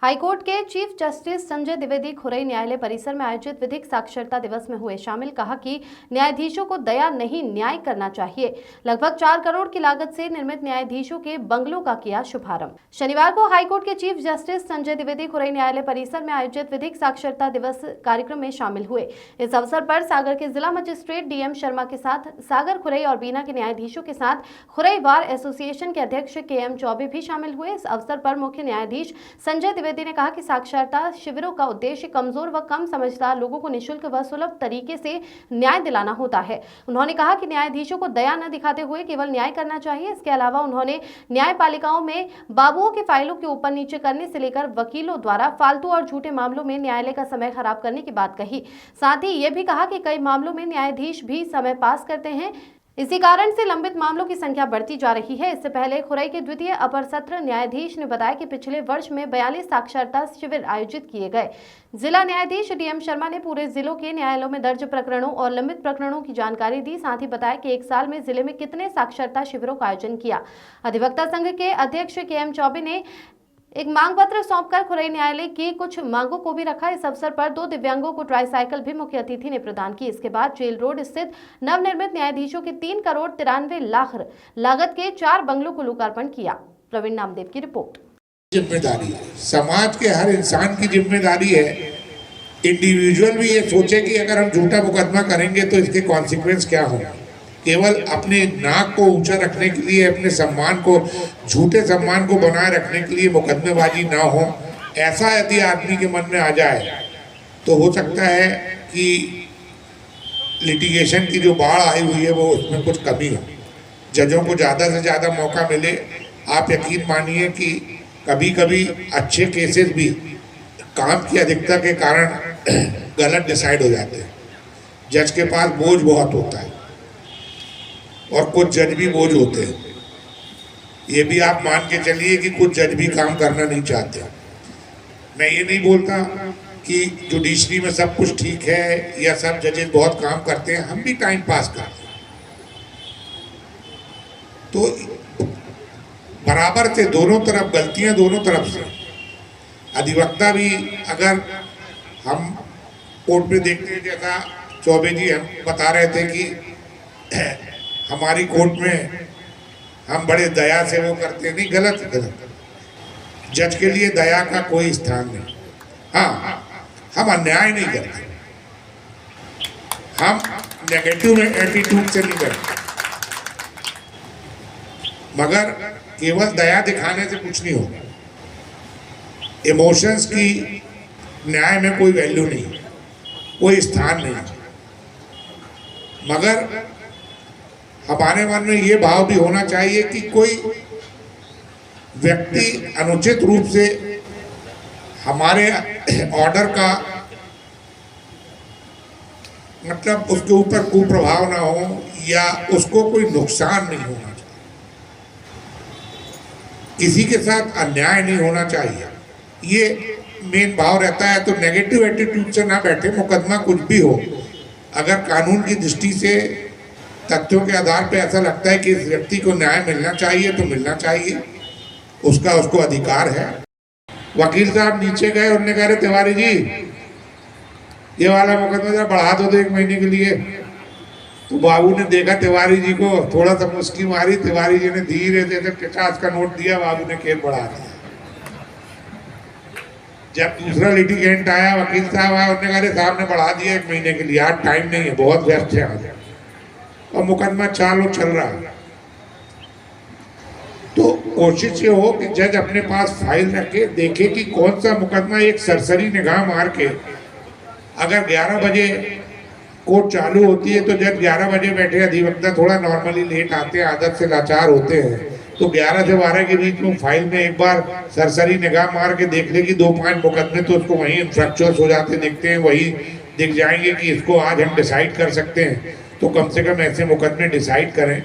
High court के chief justice Sanjay Dwivedi Khurai न्यायालय परिसर में आयोजित विधिक साक्षरता दिवस में हुए शामिल। कहा कि न्यायाधीशों को दया नहीं न्याय करना चाहिए। लगभग 4 करोड़ की लागत से निर्मित न्यायाधीशों के बंगलों का किया शुभारंभ। शनिवार को हाईकोर्ट के चीफ जस्टिस संजय द्विवेदी खुरई न्यायालय परिसर में आयोजित विधिक साक्षरता दिवस कार्यक्रम में शामिल हुए। इस अवसर पर सागर के जिला मजिस्ट्रेट डीएम शर्मा के साथ सागर खुरई और बीना के न्यायाधीशों के साथ खुरई बार एसोसिएशन के अध्यक्ष केएम चौबे भी शामिल हुए। इस अवसर पर मुख्य न्यायाधीश संजय द्विवेदी ने कहा कि साक्षरता शिविरों का उद्देश्य कमजोर व कम समझदार लोगों को निःशुल्क व सुलभ तरीके से न्याय दिलाना होता है। उन्होंने कहा कि न्यायाधीशों को दया न दिखाते हुए केवल न्याय करना चाहिए। इसके अलावा उन्होंने न्यायपालिकाओं में बाबुओं की फाइलों के ऊपर नीचे करने से लेकर वकीलों द्वारा फालतू और झूठे मामलों में न्यायालय का समय खराब करने की बात कही। साथ ही ये भी कहा कि कई मामलों में न्यायाधीश भी समय पास करते हैं, इसी कारण से लंबित मामलों की संख्या बढ़ती जा रही है। इससे पहले खुरई के द्वितीय अपर सत्र न्यायाधीश ने बताया कि पिछले वर्ष में 42 साक्षरता शिविर आयोजित किए गए। जिला न्यायाधीश डीएम शर्मा ने पूरे जिलों के न्यायालयों में दर्ज प्रकरणों और लंबित प्रकरणों की जानकारी दी। साथ ही बताया कि 1 साल में जिले में कितने साक्षरता शिविरों का आयोजन किया। अधिवक्ता संघ के अध्यक्ष केएम चौबे ने एक मांग पत्र सौंपकर खुरई न्यायालय की कुछ मांगों को भी रखा। इस अवसर पर 2 दिव्यांगों को ट्राईसाइकिल भी मुख्य अतिथि ने प्रदान की। इसके बाद जेल रोड स्थित नवनिर्मित न्यायाधीशों के 3 करोड़ 93 लाख लागत के 4 बंगलों को लोकार्पण किया। प्रवीण नामदेव की रिपोर्ट। जिम्मेदारी है, समाज के हर इंसान की जिम्मेदारी है। इंडिविजुअल भी ये सोचे कि अगर हम झूठा मुकदमा करेंगे तो इसके कॉन्सिक्वेंस क्या होंगे। केवल अपने नाक को ऊंचा रखने के लिए, अपने सम्मान को, झूठे सम्मान को बनाए रखने के लिए मुकदमेबाजी ना हो, ऐसा यदि आदमी के मन में आ जाए तो हो सकता है कि लिटिगेशन की जो बाढ़ आई हुई है वो उसमें कुछ कमी हो, जजों को ज़्यादा से ज़्यादा मौका मिले। आप यकीन मानिए कि कभी कभी अच्छे केसेस भी काम की अधिकता के कारण गलत डिसाइड हो जाते हैं। जज के पास बोझ बहुत होता है और कुछ जज भी बोझ होते हैं। ये भी आप मान के चलिए कि कुछ जज भी काम करना नहीं चाहते। मैं ये नहीं बोलता कि जुडिशरी में सब कुछ ठीक है या सब जजेस बहुत काम करते हैं, हम भी टाइम पास करते हैं। तो बराबर से दोनों तरफ गलतियां, दोनों तरफ से। अधिवक्ता भी अगर हम कोर्ट में देखते हैं, जैसा चौबे जी हम बता रहे थे कि हमारी कोर्ट में हम बड़े दया से वो करते नहीं, गलत। जज के लिए दया का कोई स्थान नहीं। हाँ, हम अन्याय नहीं करते, हम नेगेटिव एटीट्यूड से नहीं करते, मगर केवल दया दिखाने से कुछ नहीं होगा। इमोशंस की न्याय में कोई वैल्यू नहीं, कोई स्थान नहीं। मगर हमारे मन में ये भाव भी होना चाहिए कि कोई व्यक्ति अनुचित रूप से हमारे ऑर्डर का मतलब उसके ऊपर कुप्रभाव ना हो या उसको कोई नुकसान नहीं होना चाहिए, किसी के साथ अन्याय नहीं होना चाहिए। ये मेन भाव रहता है। तो नेगेटिव एटीट्यूड से ना बैठे, मुकदमा कुछ भी हो, अगर कानून की दृष्टि से तथ्यों के आधार पर ऐसा लगता है कि इस व्यक्ति को न्याय मिलना चाहिए तो मिलना चाहिए, उसको अधिकार है। वकील साहब नीचे गए, उन्होंने कह रहे तिवारी जी ये वाला मुकदमा जरा बढ़ा दो 1 महीने के लिए। तो बाबू ने देखा तिवारी जी को, थोड़ा सा मुस्की मारी, तिवारी जी ने धीरे धीरे 50 का नोट दिया, बाबू ने केस बढ़ा दिया। जब दूसरा लिटिगेंट आया, वकील साहब आया, उन्होंने कहा साहब ने बढ़ा दिया 1 महीने के लिए, आज टाइम नहीं है, बहुत व्यस्त है आज, और मुकदमा चालू चल रहा है। तो कोशिश ये हो कि जज अपने पास फाइल रखे, देखे कि कौन सा मुकदमा, एक सरसरी निगाह मार के, अगर 11 बजे कोर्ट चालू होती है तो जज 11 बजे बैठे, अधिवक्ता थोड़ा नॉर्मली लेट आते हैं, आदत से लाचार होते हैं, तो 11 से 12 के बीच में फाइल में एक बार सरसरी निगाह मार के देख ले कि 2-5 मुकदमे तो उसको वहीं इंफ्रैक्चर्स हो जाते दिखते हैं, वही दिख जाएंगे कि इसको आज हम डिसाइड कर सकते हैं, तो कम से कम ऐसे मुकदमे डिसाइड करें।